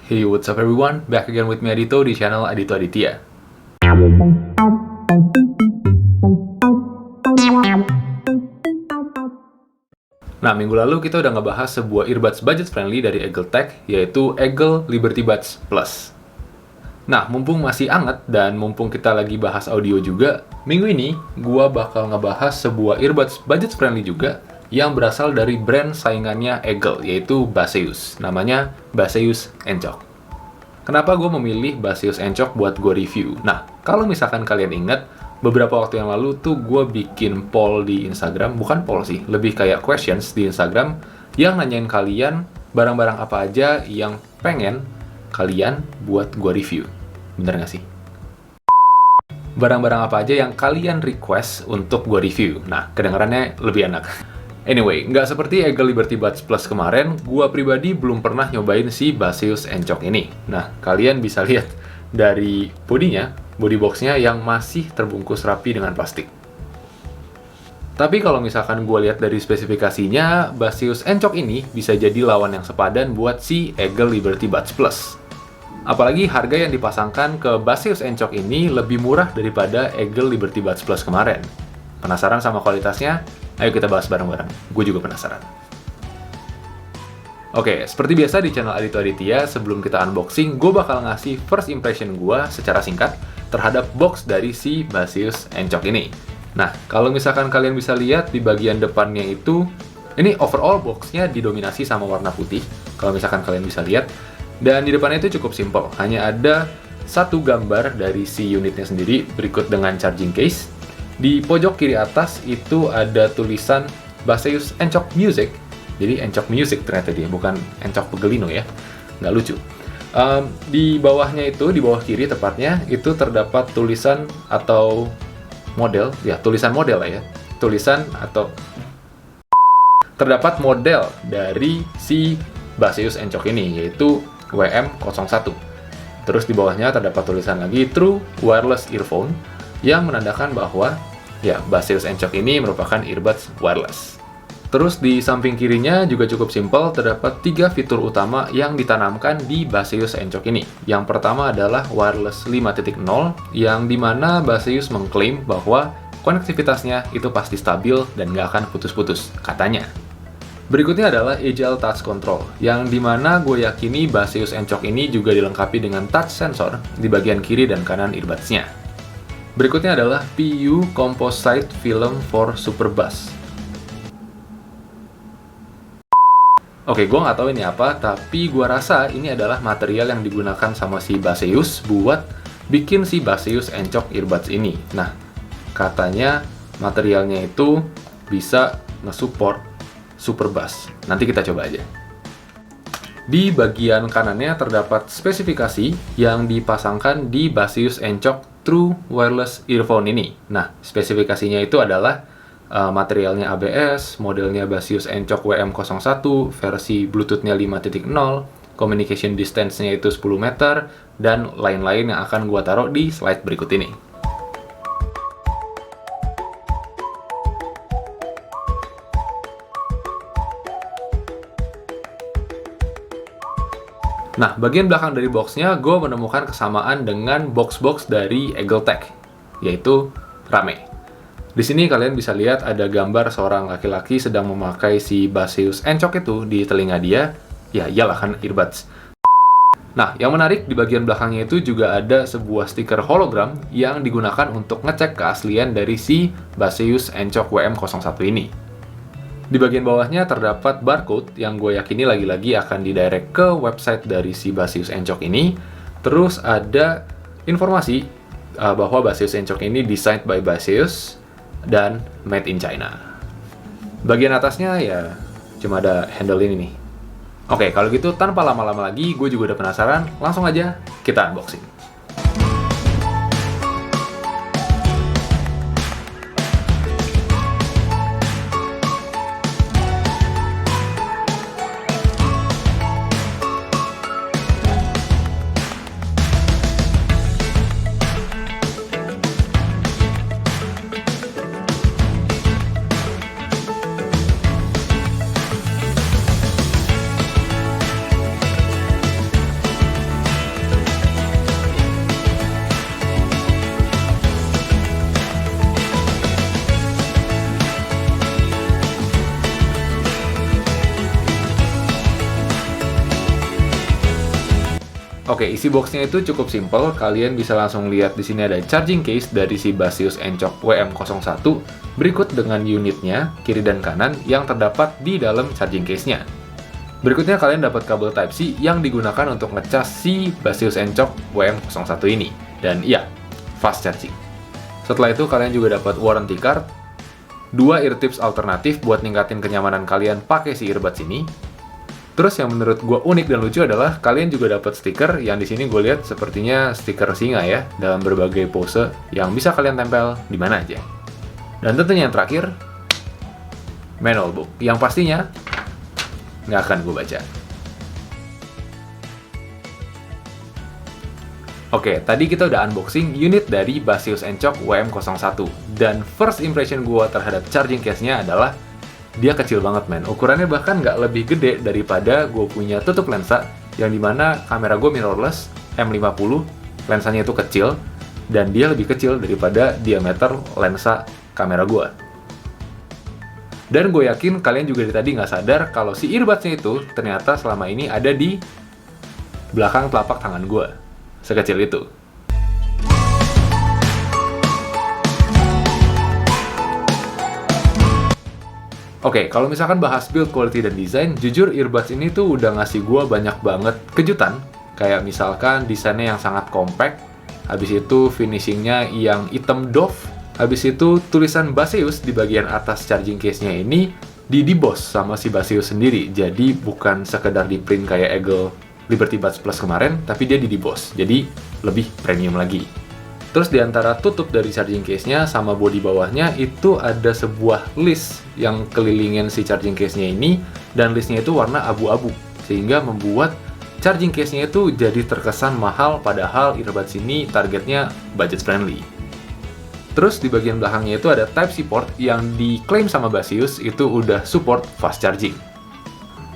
Hey, what's up everyone? Back again with me Adito di channel Adito Aditya. Nah, minggu lalu kita udah ngebahas sebuah earbuds budget friendly dari Eagle Tech, yaitu Eagle Liberty Buds Plus. Nah, mumpung masih anget dan mumpung kita lagi bahas audio juga, minggu ini gua bakal ngebahas sebuah earbuds budget friendly juga yang berasal dari brand saingannya Eagle, yaitu Baseus. Namanya Baseus Encok. Kenapa gue memilih Baseus Encok buat gue review? Nah, kalau misalkan kalian ingat, beberapa waktu yang lalu tuh gue bikin poll di Instagram, bukan poll sih, lebih kayak questions di Instagram, yang nanyain kalian barang-barang apa aja yang pengen kalian buat gue review. Bener nggak sih? Barang-barang apa aja yang kalian request untuk gue review. Nah, kedengarannya lebih enak. Anyway, nggak seperti Eagle Liberty Buds Plus kemarin, gua pribadi belum pernah nyobain si Baseus Encok ini. Nah, kalian bisa lihat dari bodinya, body boxnya yang masih terbungkus rapi dengan plastik. Tapi kalau misalkan gue lihat dari spesifikasinya, Baseus Encok ini bisa jadi lawan yang sepadan buat si Eagle Liberty Buds Plus. Apalagi harga yang dipasangkan ke Baseus Encok ini lebih murah daripada Eagle Liberty Buds Plus kemarin. Penasaran sama kualitasnya? Ayo kita bahas bareng-bareng. Gue juga penasaran. Oke, seperti biasa di channel Adito Aditya, sebelum kita unboxing, gue bakal ngasih first impression gue secara singkat terhadap box dari si Baseus Encok ini. Nah, kalau misalkan kalian bisa lihat di bagian depannya itu, ini overall boxnya didominasi sama warna putih, kalau misalkan kalian bisa lihat. Dan di depannya itu cukup simple, hanya ada satu gambar dari si unitnya sendiri, berikut dengan charging case. Di pojok kiri atas itu ada tulisan Baseus Encok Music. Jadi Encok Music ternyata dia, bukan Encok Pegelino ya. Nggak lucu. Di bawahnya itu, di bawah kiri tepatnya, itu terdapat tulisan atau model, ya tulisan model lah ya. Tulisan atau terdapat model dari si Baseus Encok ini, yaitu WM01. Terus di bawahnya terdapat tulisan lagi True Wireless Earphone, yang menandakan bahwa ya Baseus Encok ini merupakan earbuds wireless. Terus di samping kirinya juga cukup simpel, terdapat 3 fitur utama yang ditanamkan di Baseus Encok ini. Yang pertama adalah wireless 5.0, yang dimana Baseus mengklaim bahwa konektivitasnya itu pasti stabil dan nggak akan putus-putus, katanya. Berikutnya adalah Agile Touch Control, yang dimana gue yakini Baseus Encok ini juga dilengkapi dengan touch sensor di bagian kiri dan kanan earbudsnya. Berikutnya adalah PU Composite Film for Super Bass. Oke, gue nggak tahu ini apa, tapi gue rasa ini adalah material yang digunakan sama si Baseus buat bikin si Baseus Encok earbuds ini. Nah, katanya materialnya itu bisa nge-support Super Bass. Nanti kita coba aja. Di bagian kanannya terdapat spesifikasi yang dipasangkan di Baseus Encok True Wireless Earphone ini. Nah, spesifikasinya itu adalah materialnya ABS, modelnya Baseus Encok WM01, versi Bluetooth-nya 5.0, communication distance-nya itu 10 meter, dan lain-lain yang akan gua taruh di slide berikut ini. Nah, bagian belakang dari boxnya, gue menemukan kesamaan dengan box-box dari Eagle Tech, yaitu rame. Di sini kalian bisa lihat ada gambar seorang laki-laki sedang memakai si Baseus Encok itu di telinga dia. Ya, iyalah kan earbuds. Nah, yang menarik di bagian belakangnya itu juga ada sebuah stiker hologram yang digunakan untuk ngecek keaslian dari si Baseus Encok WM01 ini. Di bagian bawahnya terdapat barcode yang gue yakini lagi-lagi akan didirect ke website dari si Baseus Encok ini. Terus ada informasi bahwa Baseus Encok ini designed by Baseus dan made in China. Bagian atasnya ya cuma ada handle ini nih. Oke, kalau gitu tanpa lama-lama lagi, gue juga udah penasaran, langsung aja kita unboxing. Oke, isi boxnya itu cukup simple. Kalian bisa langsung lihat di sini ada charging case dari si Baseus Encok WM01 berikut dengan unitnya kiri dan kanan yang terdapat di dalam charging case-nya. Berikutnya kalian dapat kabel Type-C yang digunakan untuk ngecas si Baseus Encok WM01 ini. Dan iya, fast charging. Setelah itu kalian juga dapat warranty card, 2 ear tips alternatif buat ningkatin kenyamanan kalian pakai si earbuds ini. Terus yang menurut gue unik dan lucu adalah kalian juga dapat stiker yang di sini gue lihat sepertinya stiker singa ya dalam berbagai pose yang bisa kalian tempel di mana aja. Dan tentunya yang terakhir, manual book yang pastinya nggak akan gue baca. Oke, tadi kita udah unboxing unit dari Baseus Encok WM01 dan first impression gue terhadap charging case-nya adalah dia kecil banget men, ukurannya bahkan nggak lebih gede daripada gue punya tutup lensa yang dimana kamera gue mirrorless M50, lensanya itu kecil dan dia lebih kecil daripada diameter lensa kamera gue. Dan gue yakin kalian juga dari tadi nggak sadar kalau si earbuds-nya itu ternyata selama ini ada di belakang telapak tangan gue, sekecil itu. Oke, kalau misalkan bahas build quality dan desain, jujur earbuds ini tuh udah ngasih gua banyak banget kejutan. Kayak misalkan desainnya yang sangat compact, habis itu finishingnya yang hitam doff, habis itu tulisan Baseus di bagian atas charging case-nya ini di-deboss sama si Baseus sendiri. Jadi bukan sekedar di print kayak Eagle Liberty Buds Plus kemarin, tapi dia di-deboss. Jadi lebih premium lagi. Terus di antara tutup dari charging case-nya sama bodi bawahnya itu ada sebuah list yang kelilingin si charging case-nya ini, dan listnya itu warna abu-abu sehingga membuat charging case-nya itu jadi terkesan mahal padahal earbuds ini targetnya budget friendly. Terus di bagian belakangnya itu ada Type-C port yang diklaim sama Baseus itu udah support fast charging.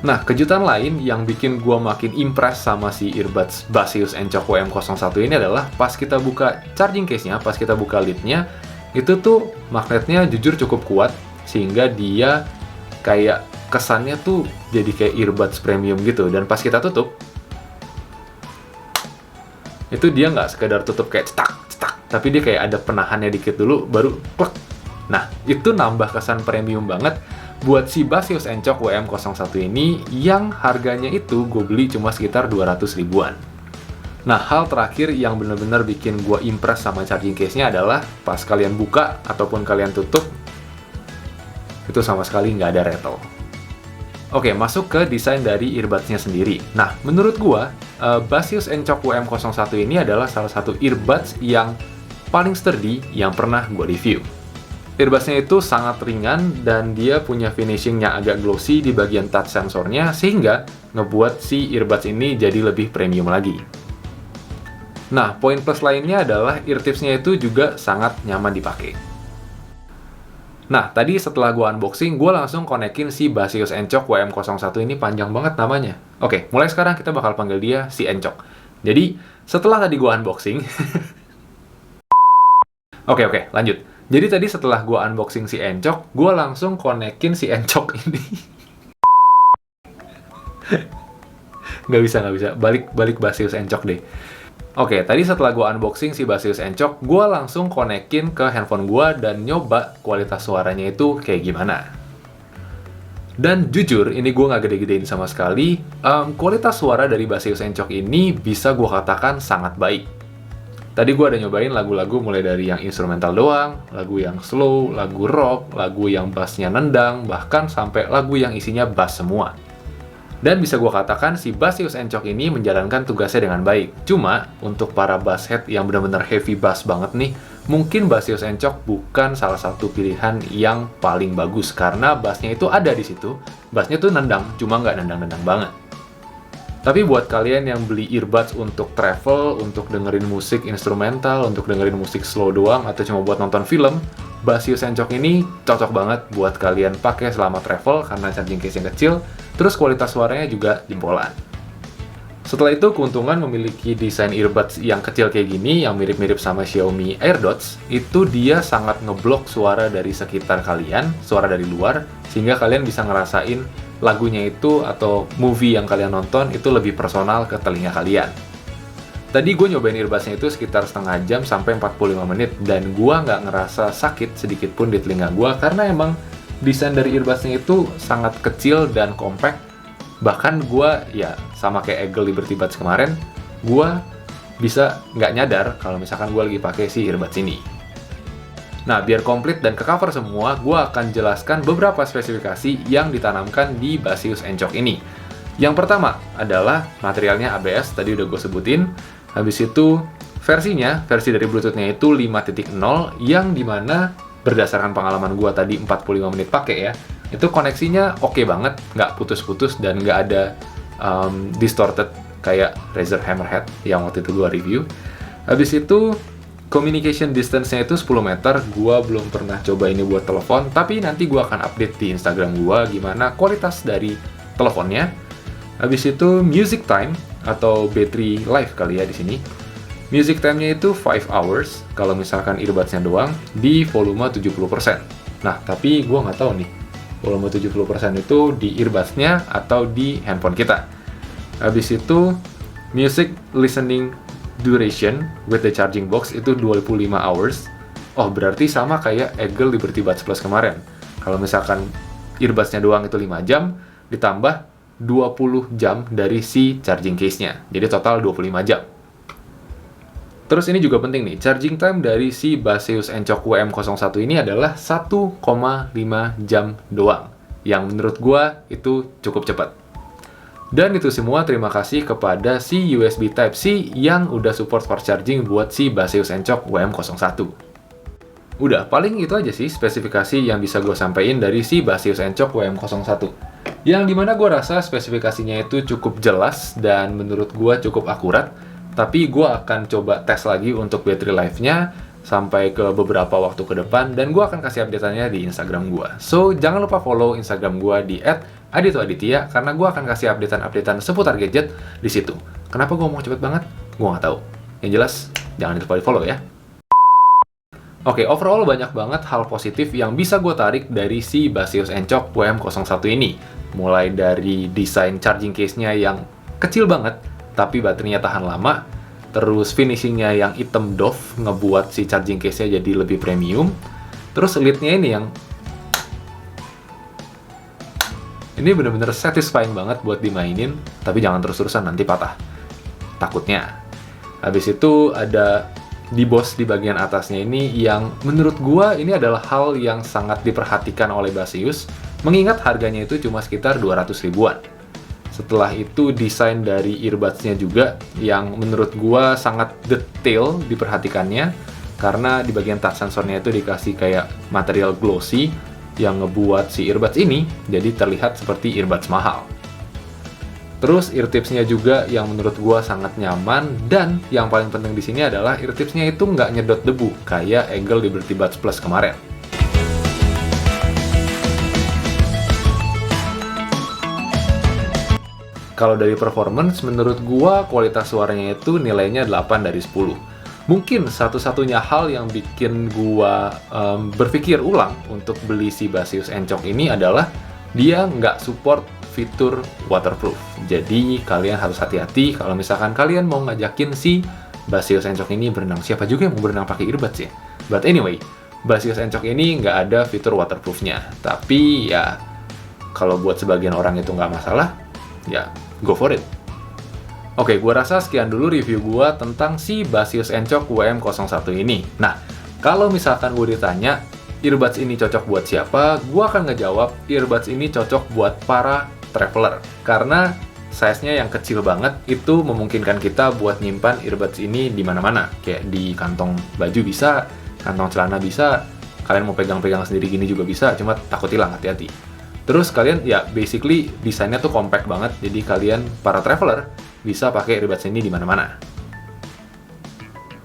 Nah, kejutan lain yang bikin gua makin impress sama si earbuds Baseus Encok WM01 ini adalah pas kita buka charging case-nya, pas kita buka lid-nya, itu tuh magnetnya jujur cukup kuat, sehingga dia kayak kesannya tuh jadi kayak earbuds premium gitu. Dan pas kita tutup, itu dia nggak sekedar tutup kayak cetak, tapi dia kayak ada penahannya dikit dulu, baru klek. Nah, itu nambah kesan premium banget buat si Baseus Encok WM01 ini yang harganya itu gue beli cuma sekitar 200 ribuan. Nah, hal terakhir yang bener-bener bikin gue impress sama charging case-nya adalah pas kalian buka ataupun kalian tutup, itu sama sekali nggak ada rattle. Oke, masuk ke desain dari earbuds-nya sendiri. Nah, menurut gue, Baseus Encok WM01 ini adalah salah satu earbuds yang paling sturdy yang pernah gue review. Earbuds-nya itu sangat ringan dan dia punya finishing yang agak glossy di bagian touch sensornya sehingga ngebuat si earbuds ini jadi lebih premium lagi. Nah, poin plus lainnya adalah ear tips-nya itu juga sangat nyaman dipakai. Nah, tadi setelah gua unboxing, gua langsung konekin si Baseus Encok WM01 ini, panjang banget namanya. Oke, mulai sekarang kita bakal panggil dia si Encok. Jadi, setelah tadi gua unboxing Oke, lanjut. Jadi tadi setelah gue unboxing si Encok, gue langsung konekin si Encok ini. Nggak bisa. Balik Baseus Encok deh. Oke, tadi setelah gue unboxing si Baseus Encok, gue langsung konekin ke handphone gue dan nyoba kualitas suaranya itu kayak gimana. Dan jujur, ini gue nggak gede-gedein sama sekali. Kualitas suara dari Baseus Encok ini bisa gue katakan sangat baik. Tadi gue ada nyobain lagu-lagu mulai dari yang instrumental doang, lagu yang slow, lagu rock, lagu yang bassnya nendang, bahkan sampai lagu yang isinya bass semua. Dan bisa gue katakan si Baseus Encok ini menjalankan tugasnya dengan baik. Cuma, untuk para basshead yang benar-benar heavy bass banget nih, mungkin Baseus Encok bukan salah satu pilihan yang paling bagus, karena bassnya itu ada di situ, bassnya tuh nendang, cuma nggak nendang-nendang banget. Tapi buat kalian yang beli earbuds untuk travel, untuk dengerin musik instrumental, untuk dengerin musik slow doang, atau cuma buat nonton film, Baseus Encok ini cocok banget buat kalian pakai selama travel karena charging case yang kecil, terus kualitas suaranya juga jempolan. Setelah itu, keuntungan memiliki desain earbuds yang kecil kayak gini, yang mirip-mirip sama Xiaomi AirDots, itu dia sangat ngeblok suara dari sekitar kalian, suara dari luar, sehingga kalian bisa ngerasain lagunya itu atau movie yang kalian nonton itu lebih personal ke telinga kalian. Tadi gue nyobain earbudsnya itu sekitar setengah jam sampai 45 menit, dan gue nggak ngerasa sakit sedikit pun di telinga gue, karena emang desain dari earbudsnya itu sangat kecil dan compact. Bahkan gue, ya sama kayak Eagle Liberty Buds kemarin, gue bisa nggak nyadar kalau misalkan gue lagi pakai si earbuds ini. Nah, biar komplit dan ke-cover semua, gue akan jelaskan beberapa spesifikasi yang ditanamkan di Baseus Encok ini. Yang pertama adalah materialnya ABS, tadi udah gue sebutin. Habis itu, versi dari Bluetooth-nya itu 5.0, yang dimana berdasarkan pengalaman gue tadi 45 menit pakai ya, itu koneksinya oke banget, nggak putus-putus dan nggak ada distorted kayak Razer Hammerhead yang waktu itu gue review. Habis itu, communication distance-nya itu 10 meter. Gua belum pernah coba ini buat telepon, tapi nanti gua akan update di Instagram gua gimana kualitas dari teleponnya. Habis itu music time atau battery life kali ya di sini. Music time-nya itu 5 hours kalau misalkan earbuds-nya doang di volume 70%. Nah, tapi gua nggak tahu nih, volume 70% itu di earbuds-nya atau di handphone kita. Habis itu music listening duration with the charging box itu 25 hours. Oh, berarti sama kayak Eagle Liberty Buds Plus kemarin. Kalau misalkan earbuds-nya doang itu 5 jam, ditambah 20 jam dari si charging case-nya. Jadi total 25 jam. Terus ini juga penting nih, charging time dari si Baseus Encok WM01 ini adalah 1,5 jam doang. Yang menurut gua itu cukup cepat. Dan itu semua terima kasih kepada si USB Type-C yang udah support fast charging buat si Baseus Encok WM01. Udah, paling itu aja sih spesifikasi yang bisa gue sampaikan dari si Baseus Encok WM01. Yang dimana gue rasa spesifikasinya itu cukup jelas dan menurut gue cukup akurat. Tapi gue akan coba tes lagi untuk battery life-nya sampai ke beberapa waktu ke depan, dan gue akan kasih update-annya di Instagram gue. So, jangan lupa follow Instagram gue di @aditoaditya, karena gue akan kasih update-updatean seputar gadget di situ. Kenapa gue mau cepet banget? Gue nggak tahu. Yang jelas, jangan lupa di follow ya. Oke, overall banyak banget hal positif yang bisa gue tarik dari si Baseus Encok WM01 ini. Mulai dari desain charging case-nya yang kecil banget, tapi baterainya tahan lama. Terus finishingnya yang hitam doff ngebuat si charging case-nya jadi lebih premium. Terus lid-nya ini yang ini bener-bener satisfying banget buat dimainin, tapi jangan terus-terusan, nanti patah takutnya. Habis itu ada deboss di bagian atasnya ini yang menurut gua ini adalah hal yang sangat diperhatikan oleh Baseus, mengingat harganya itu cuma sekitar 200 ribuan. Setelah itu desain dari earbuds-nya juga yang menurut gua sangat detail diperhatikannya, karena di bagian touch sensornya itu dikasih kayak material glossy yang ngebuat si earbuds ini jadi terlihat seperti earbuds mahal. Terus ear tips-nya juga yang menurut gua sangat nyaman, dan yang paling penting di sini adalah ear tips-nya itu nggak nyedot debu kayak Eagle Liberty Buds Plus kemarin. Kalau dari performance, menurut gua kualitas suaranya itu nilainya 8 dari 10. Mungkin satu-satunya hal yang bikin gua berpikir ulang untuk beli si Baseus Encok ini adalah dia nggak support fitur waterproof. Jadi kalian harus hati-hati kalau misalkan kalian mau ngajakin si Baseus Encok ini berenang. Siapa juga yang mau berenang pakai earbuds ya? But anyway, Baseus Encok ini nggak ada fitur waterproofnya. Tapi ya, kalau buat sebagian orang itu nggak masalah, ya go for it. Oke, gua rasa sekian dulu review gua tentang si Baseus Encok WM01 ini. Nah, kalau misalkan gue ditanya, earbuds ini cocok buat siapa? Gua akan ngejawab, earbuds ini cocok buat para traveler. Karena size-nya yang kecil banget, itu memungkinkan kita buat nyimpan earbuds ini di mana-mana. Kayak di kantong baju bisa, kantong celana bisa, kalian mau pegang-pegang sendiri gini juga bisa, cuma takut hilang, hati-hati. Terus kalian ya basically desainnya tuh compact banget, jadi kalian para traveler bisa pakai earbuds ini di mana-mana.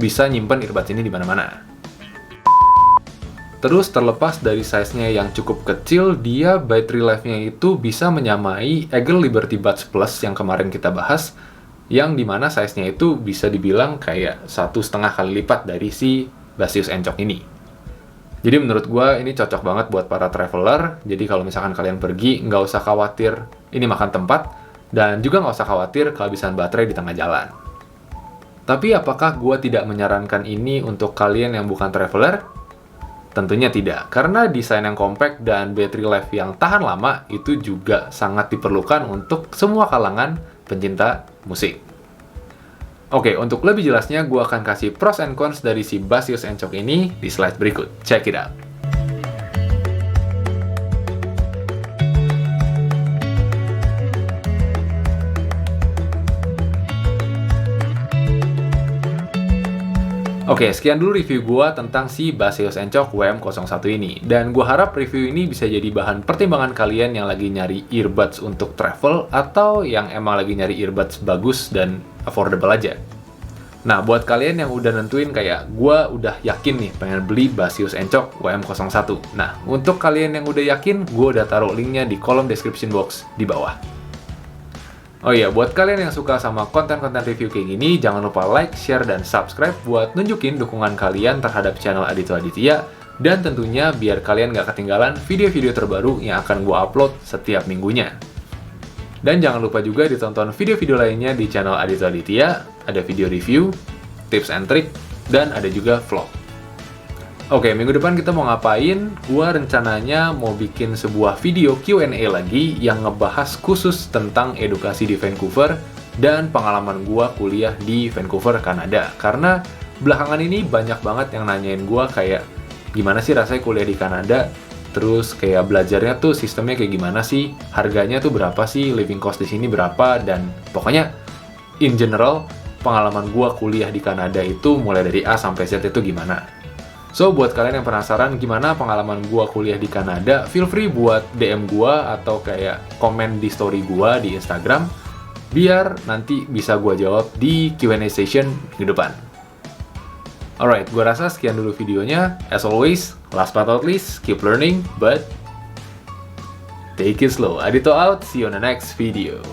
Bisa nyimpen earbuds ini di mana-mana. Terus terlepas dari size-nya yang cukup kecil, dia battery life-nya itu bisa menyamai Eagle Liberty Buds Plus yang kemarin kita bahas, yang dimana size-nya itu bisa dibilang kayak 1,5 kali lipat dari si Baseus Encok ini. Jadi menurut gue ini cocok banget buat para traveler. Jadi kalau misalkan kalian pergi, nggak usah khawatir ini makan tempat, dan juga nggak usah khawatir kehabisan baterai di tengah jalan. Tapi apakah gue tidak menyarankan ini untuk kalian yang bukan traveler? Tentunya tidak, karena desain yang compact dan battery life yang tahan lama itu juga sangat diperlukan untuk semua kalangan pencinta musik. Oke, untuk lebih jelasnya gue akan kasih pros and cons dari si Basius Encok ini di slide berikut. Check it out. Oke, sekian dulu review gua tentang si Basius Encok WM01 ini. Dan gua harap review ini bisa jadi bahan pertimbangan kalian yang lagi nyari earbuds untuk travel atau yang emang lagi nyari earbuds bagus dan affordable aja. Nah, buat kalian yang udah nentuin kayak gua udah yakin nih pengen beli Basius Encok WM01. Nah, untuk kalian yang udah yakin, gua udah taruh linknya di kolom description box di bawah. Oh iya, buat kalian yang suka sama konten-konten review kayak gini, jangan lupa like, share, dan subscribe buat nunjukin dukungan kalian terhadap channel Adito Aditya, dan tentunya biar kalian gak ketinggalan video-video terbaru yang akan gue upload setiap minggunya. Dan jangan lupa juga ditonton video-video lainnya di channel Adito Aditya, ada video review, tips and trick, dan ada juga vlog. Oke, minggu depan kita mau ngapain? Gua rencananya mau bikin sebuah video Q&A lagi yang ngebahas khusus tentang edukasi di Vancouver dan pengalaman gua kuliah di Vancouver, Kanada. Karena belakangan ini banyak banget yang nanyain gua kayak gimana sih rasanya kuliah di Kanada? Terus kayak belajarnya tuh sistemnya kayak gimana sih? Harganya tuh berapa sih? Living cost di sini berapa? Dan pokoknya in general pengalaman gua kuliah di Kanada itu mulai dari A sampai Z itu gimana? So, buat kalian yang penasaran gimana pengalaman gua kuliah di Kanada, feel free buat DM gua atau kayak komen di story gua di Instagram, biar nanti bisa gua jawab di Q&A session minggu depan. Alright, gua rasa sekian dulu videonya. As always, last but not least, keep learning, but take it slow. Adito out, see you on the next video.